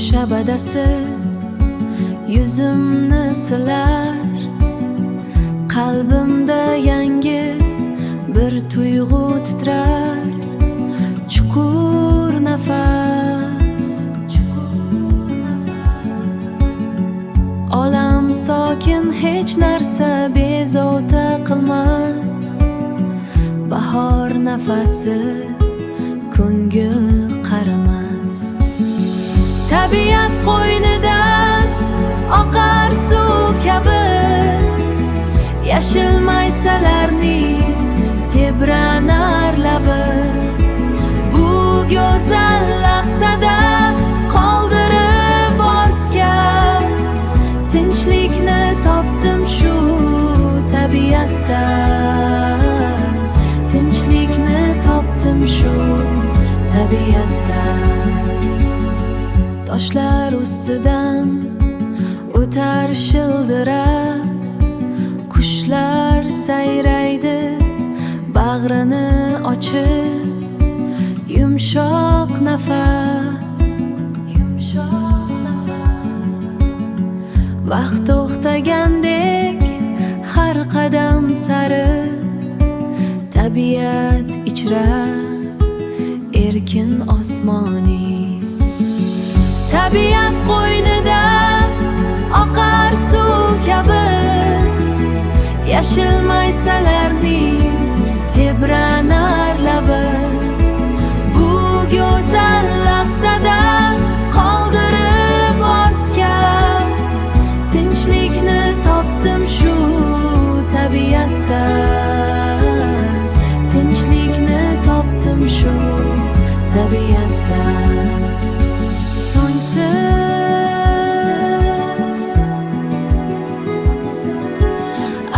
shabadasi yuzimni silar, qalbimda yangi bir tuyg'u titrar. Chuqur nafas, olam sokin, hech narsa bezovta qilmas. Bahor nafasi ko'ngil qarimas. Tabiat qo'ynidan oqar suv kabi, yashil maysalarning tebranar labi. Bu go'zal lahzada qoldirib ortga tinchlikni topdim shu tabiatda. Tinchlikni topdim shu tabiatda. Toshlar ustidan o'tar shildirab, qushlar sayraydi bag'rini ochib. Yumshoq nafas, yumshoq nafas, vaqt to'xtagandek har qadam sari. Tabiat ichra erkin osmoni. Tabiat qo'ynida oqar suv kabi, yashil maysalarning tebranar labi. Bu go'zal lahzada qoldirib ortga tinchlikni topdim shu tabiatda. Tinchlikni topdim shu tabiatda. So'ngsiz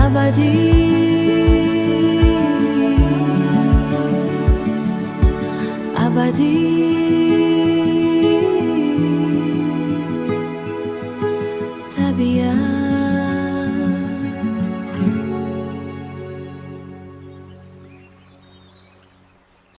abadiy, abadiy.